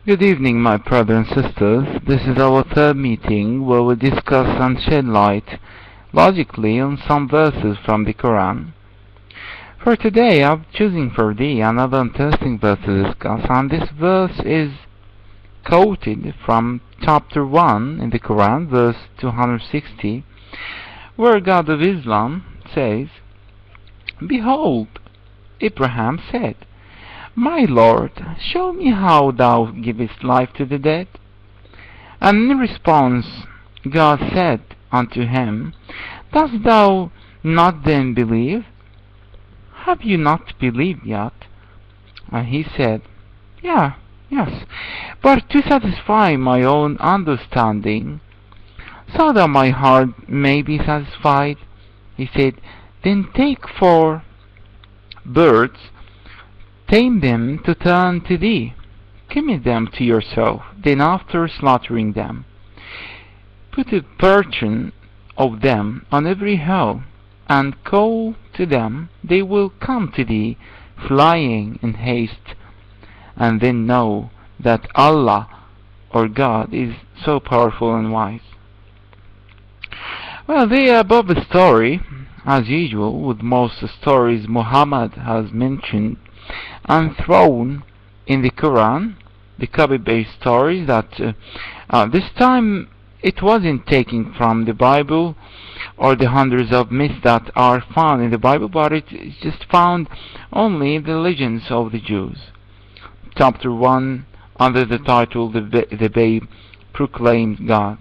Good evening, my brothers and sisters. This is our third meeting where we discuss and shed light logically on some verses from the Quran. For today, I'm choosing for thee another interesting verse to discuss, and this verse is quoted from chapter 1 in the Quran, verse 260, where God of Islam says, "Behold, Abraham said, My Lord, show me how thou givest life to the dead." And in response, God said unto him, "Dost thou not then believe? Have you not believed yet?" And he said, Yes, but to satisfy my own understanding, so that my heart may be satisfied. He said, "Then take 4 birds, tame them to turn to thee, commit them to yourself, then after slaughtering them, put a portion of them on every hill, and call to them, they will come to thee, flying in haste, and then know that Allah, or God, is so powerful and wise." Well, the above story, as usual with most stories Muhammad has mentioned and thrown in the Quran, the copy-based stories that this time it wasn't taken from the Bible or the hundreds of myths that are found in the Bible, but it's just found only in the legends of the Jews. Chapter 1, under the title The Babe Proclaimed God.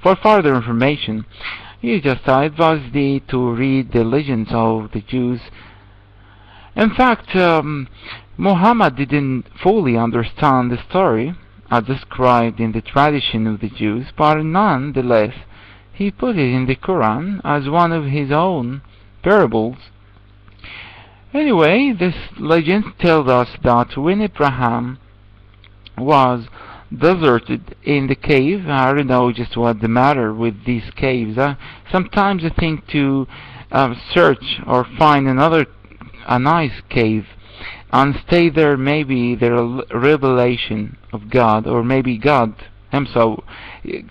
For further information, I advise thee to read the legends of the Jews. In fact, Muhammad didn't fully understand the story as described in the tradition of the Jews, but nonetheless he put it in the Quran as one of his own parables. Anyway, this legend tells us that when Abraham was deserted in the cave, I don't know just what's the matter with these caves. Sometimes I think to search or find a nice cave and stay there, maybe there a revelation of God, or maybe God himself,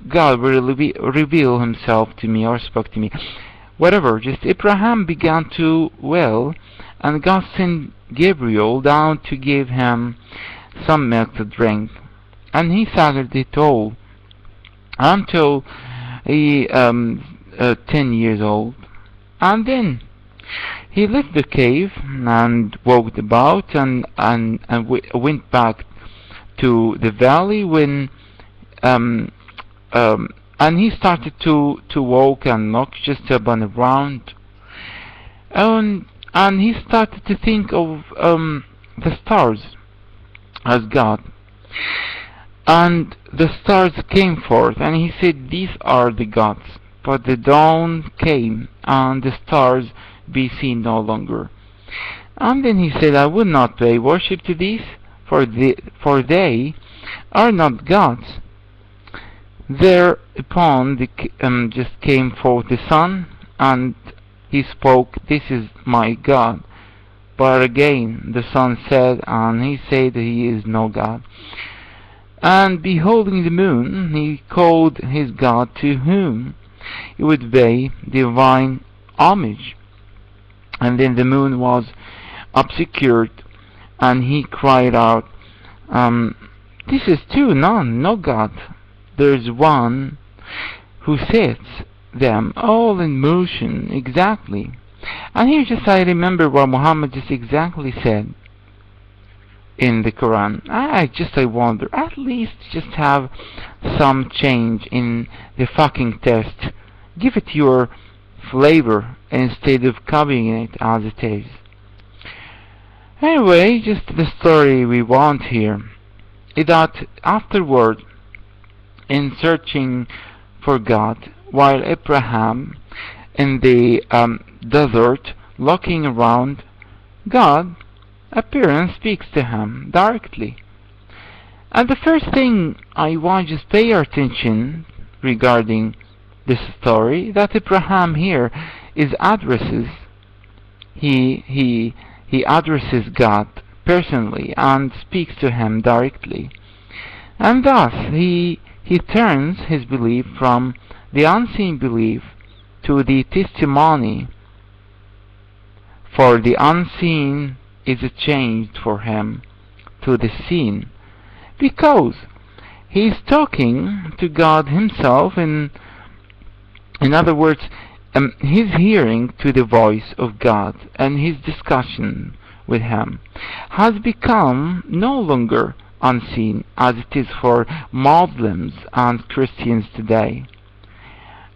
God will reveal himself to me or spoke to me. Whatever, just Abraham began to wail, and God sent Gabriel down to give him some milk to drink, and he staggered it all until he 10 years old, and then he left the cave and walked about and went back to the valley when and he started to walk and look just upon around, and he started to think of the stars as God. And the stars came forth, and he said, "These are the gods." But the dawn came, and the stars be seen no longer. And then he said, "I will not pay worship to these, for they are not gods." Thereupon just came forth the sun, and he spoke, "This is my God." But again the sun said, and he said that he is no God. And beholding the moon, he called his God, to whom he would pay divine homage. And then the moon was obscured, and he cried out, "This is too none, no God. There is one who sets them all in motion exactly." And here just I remember what Muhammad just exactly said in the Quran. I wonder, at least just have some change in the fucking text. Give it your flavor instead of copying it as it is. Anyway, just the story we want here is that afterward, in searching for God, while Abraham in the desert looking around, God appears and speaks to him directly. And the first thing I want you to pay attention regarding this story, that Abraham here is addresses he addresses God personally and speaks to him directly. And thus he turns his belief from the unseen belief to the testimony, for the unseen is changed for him to the seen, because he is talking to God himself. In other words, his hearing to the voice of God and his discussion with him has become no longer unseen as it is for Muslims and Christians today.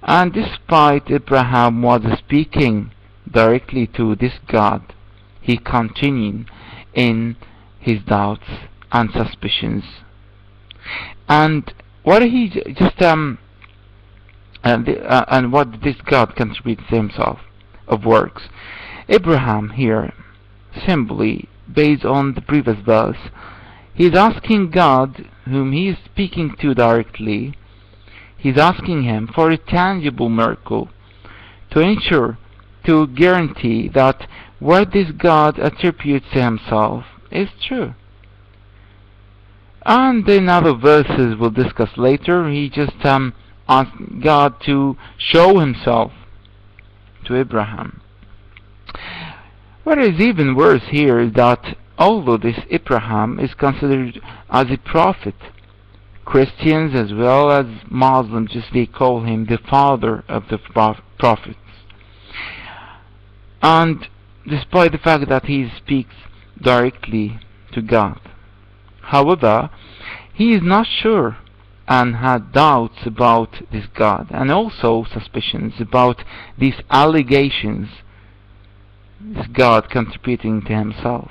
And despite Abraham was speaking directly to this God, he continued in his doubts and suspicions. And what he just and what this God contributes to himself of works. Abraham here, simply based on the previous verse, he is asking God, whom he is speaking to directly, he's asking him for a tangible miracle to ensure, to guarantee that what this God attributes to himself is true. And in other verses we'll discuss later, he just asked God to show himself to Abraham. What is even worse here is that although this Abraham is considered as a prophet, Christians as well as Muslims, just they call him the father of the prophets. And despite the fact that he speaks directly to God. However, he is not sure and had doubts about this God, and also suspicions about these allegations this God contributing to himself.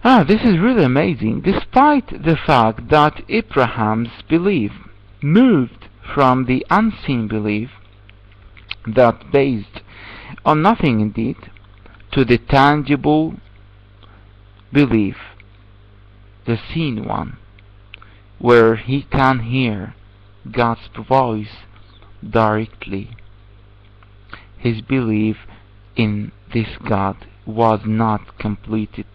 This is really amazing, despite the fact that Abraham's belief moved from the unseen belief that based on nothing indeed to the tangible belief, the seen one, where he can hear God's voice directly. His belief in this God was not completed,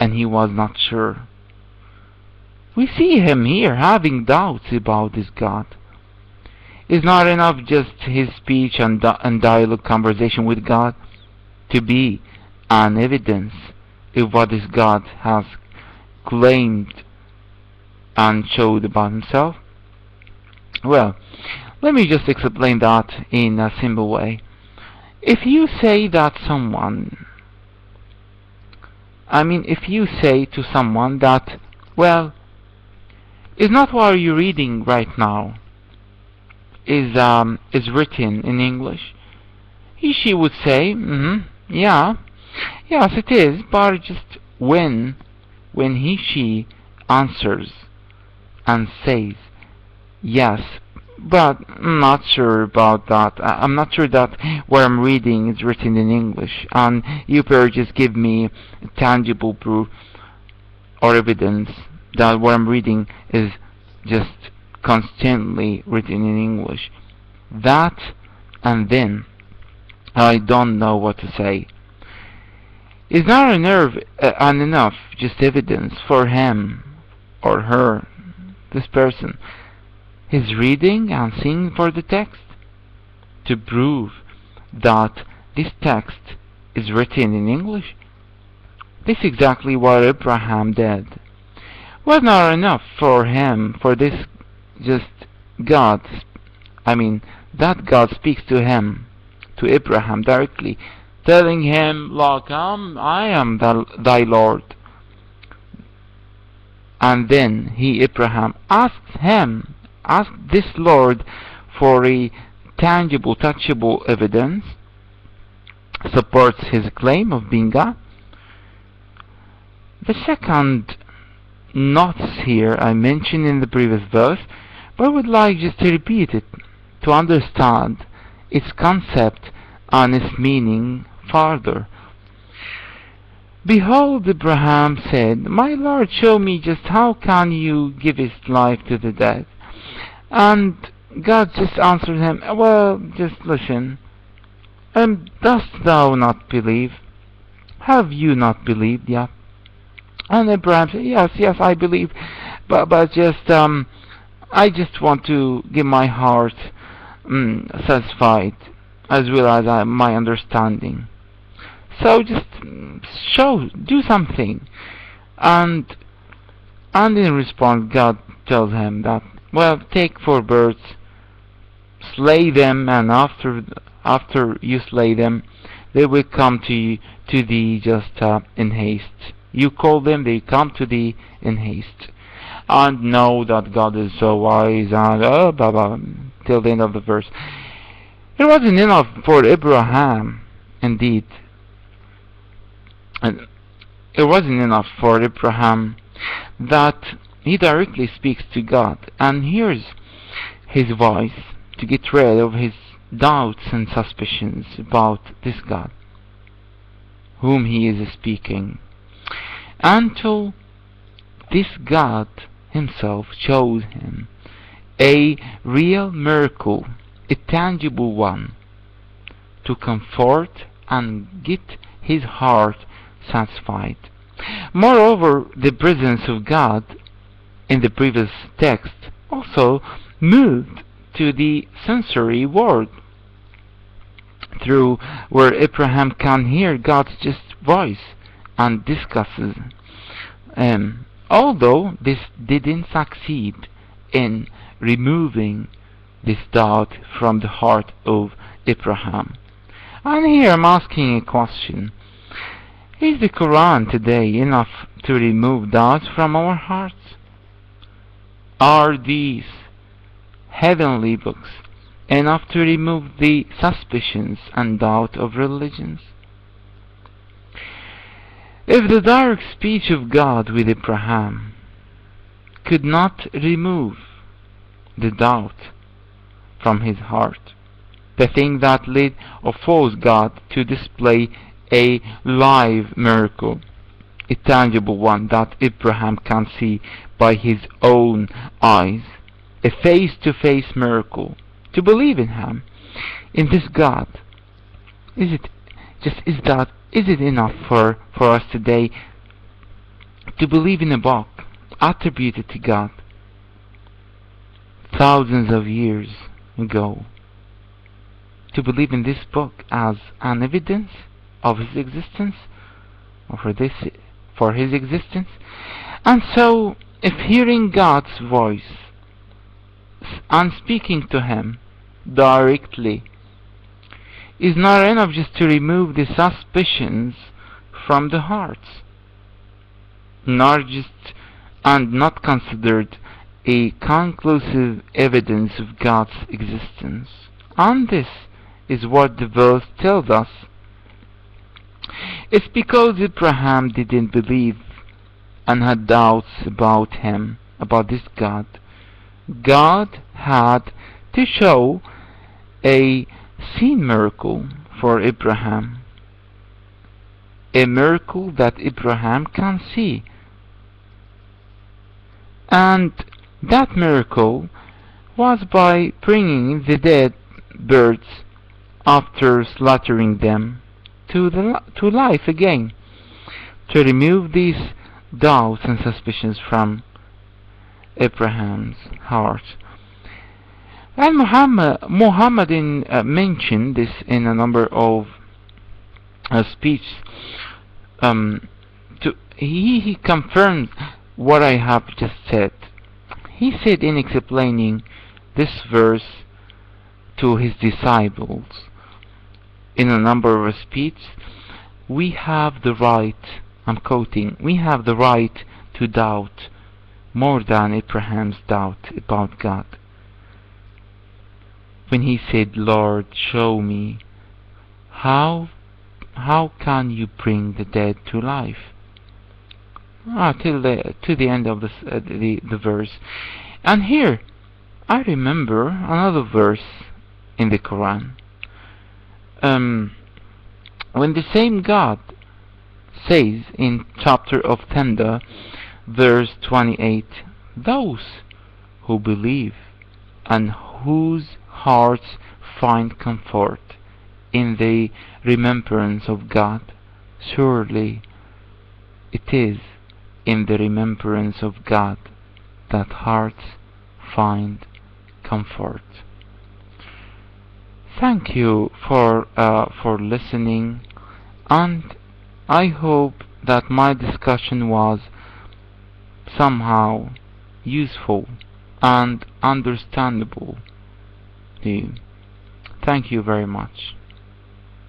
and he was not sure. We see him here having doubts about this God. It's not enough just his speech and dialogue conversation with God to be an evidence of what this God has claimed and showed about himself. Well, let me just explain that in a simple way. If you say that if you say to someone that, well, is not what you're reading right now is written in English, she would say, yeah, yes it is, but just when she answers and says, yes, but I'm not sure about that. I'm not sure that what I'm reading is written in English, and you better just give me tangible proof or evidence that what I'm reading is just constantly written in English. That, and then I don't know what to say. Is not enough just evidence for him or her, this person, is reading and seeing for the text to prove that this text is written in English? This is exactly what Abraham did. Was not enough for him, for this just God, that God speaks to him, to Abraham directly, telling him, look, I am thy Lord. And then Abraham, asked this Lord for a tangible, touchable evidence, supports his claim of being God. The second notice here I mentioned in the previous verse, but I would like just to repeat it to understand its concept and its meaning further. Behold, Abraham said, my Lord, show me just how can you give his life to the dead? And God just answered him, well, just listen. Dost thou not believe? Have you not believed yet? And Abraham said, yes, I believe. but just I just want to get my heart satisfied, as well as my understanding. So just do something. And and in response, God tells him that, well, take 4 birds, slay them, and after you slay them, they will come to thee just in haste. You call them, they come to thee in haste. And know that God is so wise, and blah, blah, till the end of the verse. It wasn't enough for Abraham, indeed. And it wasn't enough for Abraham that he directly speaks to God and hears his voice to get rid of his doubts and suspicions about this God whom he is speaking, until this God himself shows him a real miracle, a tangible one, to comfort and get his heart satisfied. Moreover, the presence of God in the previous text also moved to the sensory world, through where Abraham can hear God's just voice and discusses. Although this didn't succeed in removing this doubt from the heart of Abraham. And here I'm asking a question. Is the Quran today enough to remove doubts from our hearts? Are these heavenly books enough to remove the suspicions and doubt of religions? If the direct speech of God with Abraham could not remove the doubt from his heart, the thing that led or forced God to display a live miracle, a tangible one that Abraham can see by his own eyes, a face-to-face miracle, to believe in him, in this God, is it enough for us today to believe in a book attributed to God thousands of years ago, to believe in this book as an evidence of his existence, or for his existence? And so, if hearing God's voice and speaking to him directly is not enough just to remove the suspicions from the hearts, not considered a conclusive evidence of God's existence. And this is what the verse tells us. It's because Abraham didn't believe and had doubts about him, about this God. God had to show a seen miracle for Abraham, a miracle that Abraham can see. And that miracle was by bringing the dead birds after slaughtering them to life again, to remove these doubts and suspicions from Abraham's heart. And Muhammad mentioned this in a number of speeches. He confirmed what I have just said. He said in explaining this verse to his disciples in a number of speeches, we have the right, I'm quoting, we have the right to doubt more than Abraham's doubt about God. When he said, Lord, show me, how can you bring the dead to life? To the end of the verse. And here, I remember another verse in the Quran. When the same God says in chapter of Tenda, verse 28, those who believe and whose hearts find comfort in the remembrance of God, surely it is in the remembrance of God that hearts find comfort. Thank you for listening, and I hope that my discussion was somehow useful and understandable to you. Thank you very much.